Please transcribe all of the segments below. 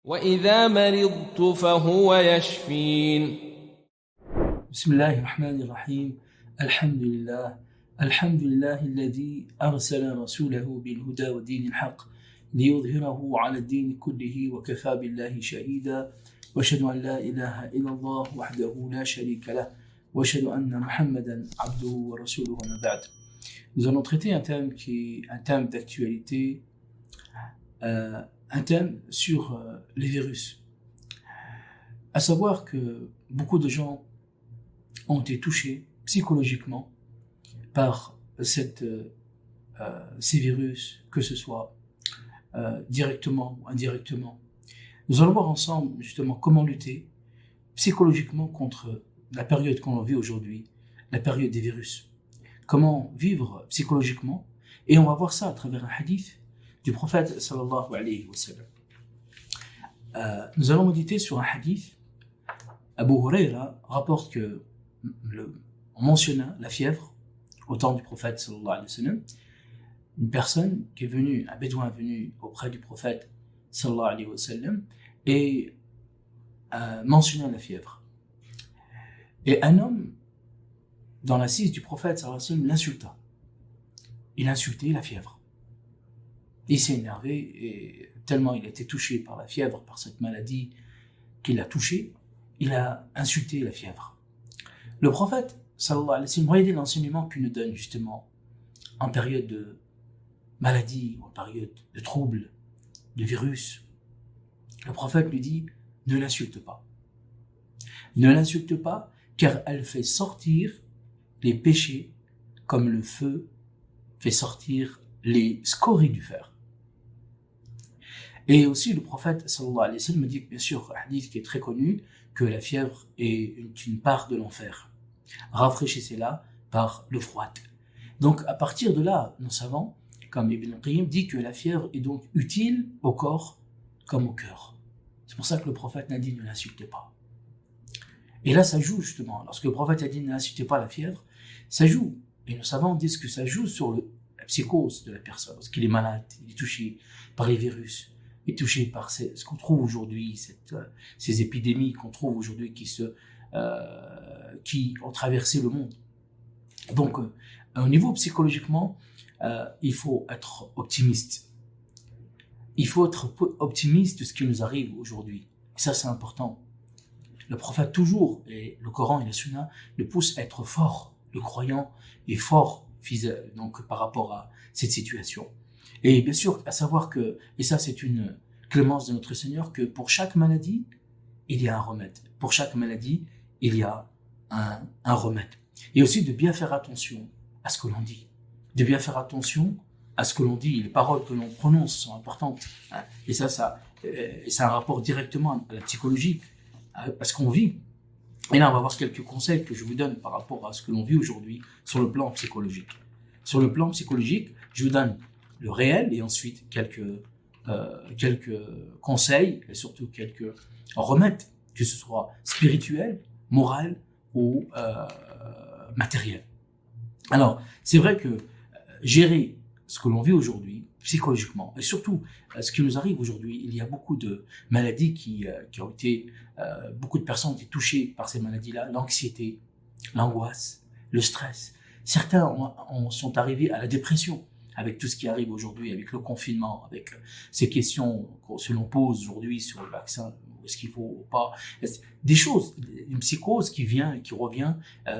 وإذا مرضت فهو يشفين. بسم الله الرحمن الرحيم. الحمد لله الذي أرسل رسوله بالهدى ودين الحق ليظهره على الدين كله وكفى بالله شهيدا، وأشهد أن لا إله إلا الله وحده لا شريك له وأشهد أن محمدا عبده ورسوله. وما بعد. Nous allons traiter un thème qui est un thème d'actualité, un thème sur les virus. À savoir que beaucoup de gens ont été touchés psychologiquement par ces virus, que ce soit directement ou indirectement. Nous allons voir ensemble justement comment lutter psychologiquement contre la période qu'on vit aujourd'hui, la période des virus. Comment vivre psychologiquement, et on va voir ça à travers un hadith du prophète sallallahu alayhi wa sallam. Nous allons méditer sur un hadith. Abu Huraira rapporte que on mentionna la fièvre au temps du prophète sallallahu alayhi wa sallam. Une personne qui est venue, un bédouin venu auprès du prophète sallallahu alayhi wa sallam et mentionna la fièvre. Et un homme dans l'assise du prophète sallallahu alayhi wa sallam l'insulta. Il insultait la fièvre. Il s'est énervé et tellement il a été touché par la fièvre, par cette maladie qu'il a touché, il a insulté la fièvre. Le prophète sallallahu alayhi wa sallam, regardez l'enseignement qu'il nous donne justement en période de maladie, en période de trouble, de virus. Le prophète lui dit, ne l'insulte pas. Ne l'insulte pas, car elle fait sortir les péchés comme le feu fait sortir les scories du fer. Et aussi le prophète sallallahu alayhi wa sallam me dit, bien sûr, un hadith qui est très connu, que la fièvre est une part de l'enfer. Rafraîchissez-la par l'eau froide. Donc à partir de là, nos savants, comme Ibn al-Qayyim, dit que la fièvre est donc utile au corps comme au cœur. C'est pour ça que le prophète n'a dit ne l'insultez pas. Et là ça joue justement, lorsque le prophète a dit ne l'insultez pas la fièvre, ça joue. Et nos savants disent que ça joue sur la psychose de la personne, parce qu'il est malade, il est touché par les virus, il est touché par ce qu'on trouve aujourd'hui, ces épidémies qu'on trouve aujourd'hui qui ont traversé le monde. Donc, au niveau psychologiquement, il faut être optimiste. Il faut être optimiste de ce qui nous arrive aujourd'hui. Et ça, c'est important. Le prophète toujours, et le Coran et la Sunna, le poussent à être fort. Le croyant est fort donc, par rapport à cette situation. Et bien sûr, à savoir que, et ça c'est une clémence de notre Seigneur, que pour chaque maladie, il y a un remède. Pour chaque maladie, il y a un remède. Et aussi de bien faire attention à ce que l'on dit. De bien faire attention à ce que l'on dit. Les paroles que l'on prononce sont importantes. Et ça a un rapport directement à la psychologie, à ce qu'on vit. Et là, on va voir quelques conseils que je vous donne par rapport à ce que l'on vit aujourd'hui sur le plan psychologique. Sur le plan psychologique, je vous donne le réel et ensuite quelques conseils et surtout quelques remèdes, que ce soit spirituel, moral ou matériel. Alors, c'est vrai que gérer ce que l'on vit aujourd'hui psychologiquement et surtout ce qui nous arrive aujourd'hui, il y a beaucoup de maladies qui ont été, beaucoup de personnes ont été touchées par ces maladies-là, l'anxiété, l'angoisse, le stress. Certains sont arrivés à la dépression avec tout ce qui arrive aujourd'hui, avec le confinement, avec ces questions que l'on pose aujourd'hui sur le vaccin, est-ce qu'il faut ou pas, des choses, une psychose qui vient et qui revient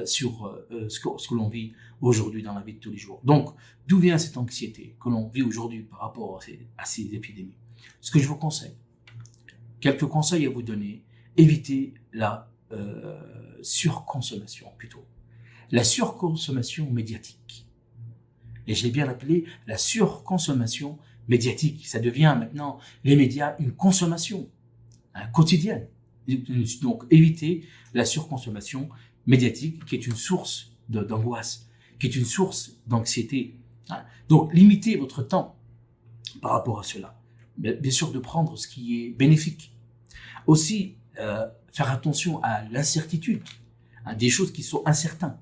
sur ce que l'on vit aujourd'hui dans la vie de tous les jours. Donc, d'où vient cette anxiété que l'on vit aujourd'hui par rapport à ces épidémies? Ce que je vous conseille, quelques conseils à vous donner, évitez la surconsommation plutôt. La surconsommation médiatique. Et je l'ai bien appelé la surconsommation médiatique. Ça devient maintenant, les médias, une consommation quotidienne. Donc, évitez la surconsommation médiatique qui est une source d'angoisse, qui est une source d'anxiété. Donc, limitez votre temps par rapport à cela. Bien sûr, de prendre ce qui est bénéfique. Aussi, faire attention à l'incertitude, des choses qui sont incertaines.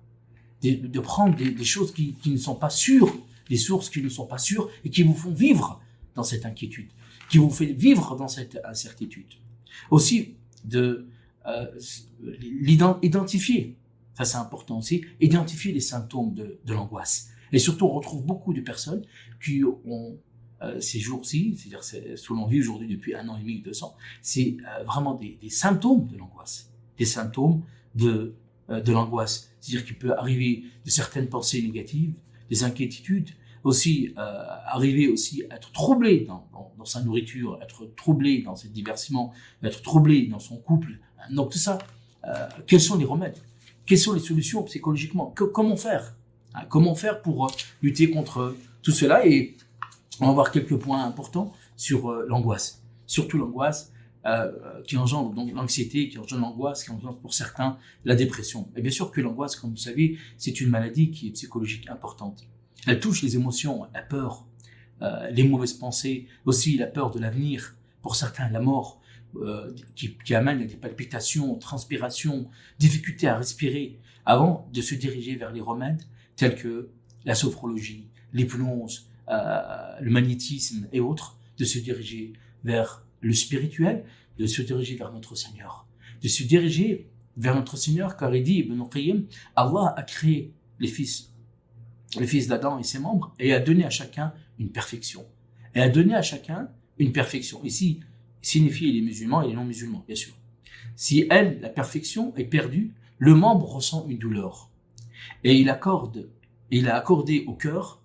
De prendre des choses qui ne sont pas sûres, des sources qui ne sont pas sûres et qui vous font vivre dans cette inquiétude, qui vous fait vivre dans cette incertitude. Aussi, de identifier, ça c'est important aussi, identifier les symptômes de l'angoisse. Et surtout, on retrouve beaucoup de personnes qui ont ces jours-ci, c'est-à-dire ce que l'on vit aujourd'hui depuis 1 an et demi, 2 ans, c'est vraiment des symptômes de l'angoisse, des symptômes de l'angoisse. C'est-à-dire qu'il peut arriver de certaines pensées négatives, des inquiétudes, aussi arriver aussi à être troublé dans sa nourriture, être troublé dans ses divertissements, être troublé dans son couple. Donc tout ça, quels sont les remèdes? Quelles sont les solutions psychologiquement? Comment faire? Comment faire pour lutter contre tout cela? Et on va voir quelques points importants sur l'angoisse. Surtout l'angoisse qui engendre donc l'anxiété, qui engendre l'angoisse, qui engendre pour certains la dépression. Et bien sûr que l'angoisse, comme vous savez, c'est une maladie qui est psychologique importante. Elle touche les émotions, la peur, les mauvaises pensées, aussi la peur de l'avenir, pour certains la mort, qui amène à des palpitations, transpiration, difficulté à respirer, avant de se diriger vers les remèdes tels que la sophrologie, l'hypnose, le magnétisme et autres, de se diriger vers le spirituel, de se diriger vers notre Seigneur, de se diriger vers notre Seigneur, car il dit, Ibn Qayyim, Allah a créé les fils d'Adam et ses membres, et a donné à chacun une perfection. Et a donné à chacun une perfection. Ici, signifie les musulmans et les non-musulmans, bien sûr. Si la perfection est perdue, le membre ressent une douleur. Et il a accordé au cœur,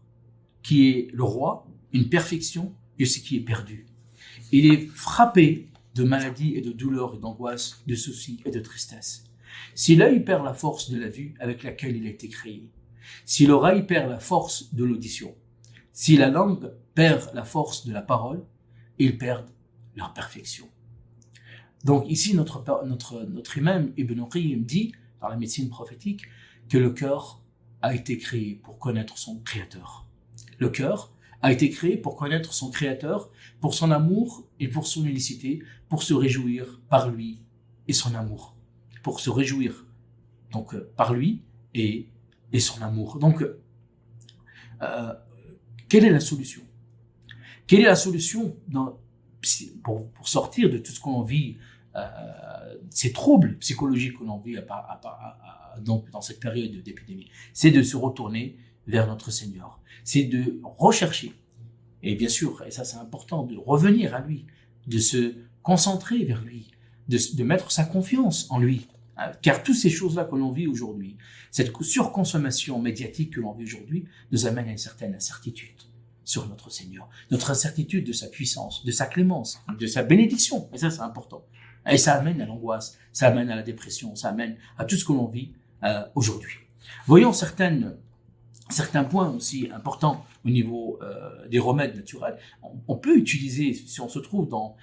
qui est le roi, une perfection de ce qui est perdu. Il est frappé de maladies et de douleurs et d'angoisses, de soucis et de tristesse. Si l'œil perd la force de la vue avec laquelle il a été créé, si l'oreille perd la force de l'audition, si la langue perd la force de la parole, ils perdent leur perfection. Donc ici, notre imam Ibn Qayyim dit, dans la médecine prophétique, que le cœur a été créé pour connaître son créateur. Le cœur a été créé pour connaître son créateur, pour son amour et pour son unicité, pour se réjouir par lui et son amour. Pour se réjouir donc par lui et son amour. Donc, quelle est la solution? Quelle est la solution pour sortir de tout ce qu'on vit, ces troubles psychologiques que l'on vit donc dans cette période d'épidémie? C'est de se retourner vers notre Seigneur. C'est de rechercher, et bien sûr, et ça c'est important, de revenir à lui, de se concentrer vers lui, de mettre sa confiance en lui. Car toutes ces choses-là que l'on vit aujourd'hui, cette surconsommation médiatique que l'on vit aujourd'hui, nous amène à une certaine incertitude sur notre Seigneur. Notre incertitude de sa puissance, de sa clémence, de sa bénédiction. Et ça, c'est important. Et ça amène à l'angoisse, ça amène à la dépression, ça amène à tout ce que l'on vit aujourd'hui. Voyons certains points aussi importants au niveau des remèdes naturels. On peut utiliser, si on se trouve dans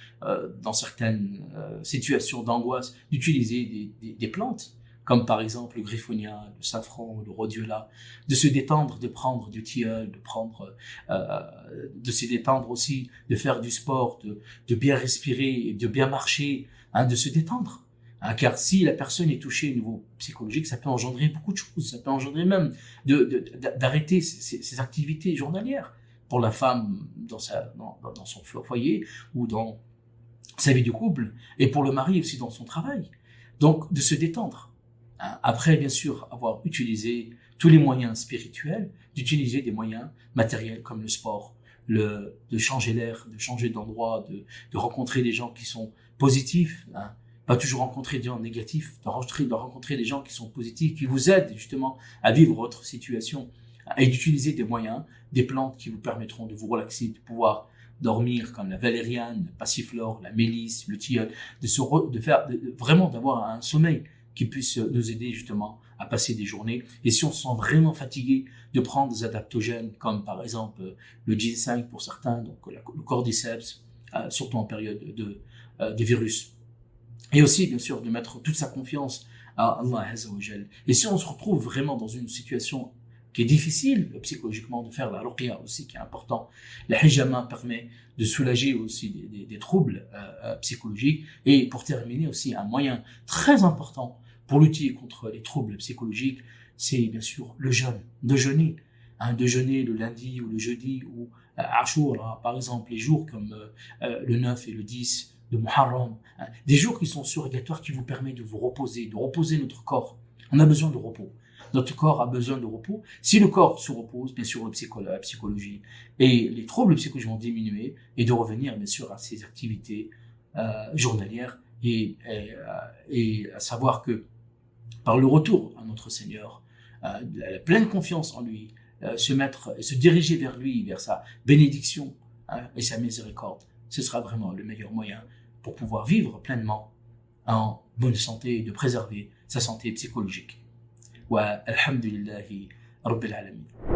certaines situations d'angoisse, d'utiliser des plantes, comme par exemple le griffonia, le safran, le rhodiola, de se détendre, de prendre du tilleul, de se détendre aussi, de faire du sport, de bien respirer, de bien marcher, de se détendre. Car si la personne est touchée au niveau psychologique, ça peut engendrer beaucoup de choses. Ça peut engendrer même d'arrêter ses activités journalières. Pour la femme dans son foyer ou dans sa vie de couple, et pour le mari aussi dans son travail. Donc, de se détendre. Après, bien sûr, avoir utilisé tous les moyens spirituels, d'utiliser des moyens matériels comme le sport, de changer l'air, de changer d'endroit, de rencontrer des gens qui sont positifs, pas toujours rencontrer des gens négatifs, de rencontrer des gens qui sont positifs, qui vous aident justement à vivre votre situation, et d'utiliser des moyens, des plantes qui vous permettront de vous relaxer, de pouvoir dormir comme la valériane, le passiflore, la mélisse, le tilleul, vraiment d'avoir un sommeil qui puisse nous aider justement à passer des journées. Et si on se sent vraiment fatigué, de prendre des adaptogènes comme par exemple le ginseng pour certains, donc le cordyceps, surtout en période de virus. Et aussi, bien sûr, de mettre toute sa confiance à Allah Azza wa Jal. Et si on se retrouve vraiment dans une situation qui est difficile psychologiquement, de faire la ruqya aussi, qui est important. La hijama permet de soulager aussi des troubles psychologiques. Et pour terminer aussi, un moyen très important pour lutter contre les troubles psychologiques, c'est bien sûr le jeûne, de jeûner. de jeûner le lundi ou le jeudi, ou Ashura, par exemple, les jours comme le 9 et le 10 de Muharram, des jours qui sont surrogatoires, qui vous permettent de vous reposer, de reposer notre corps. On a besoin de repos. Notre corps a besoin de repos. Si le corps se repose, bien sûr, la psychologie et les troubles psychologiques vont diminuer, et de revenir, bien sûr, à ses activités journalières, et à savoir que par le retour à notre Seigneur, la pleine confiance en lui, se diriger vers lui, vers sa bénédiction, et sa miséricorde, ce sera vraiment le meilleur moyen pour pouvoir vivre pleinement en bonne santé et de préserver sa santé psychologique. Wa alhamdulillahi rabbil alamin.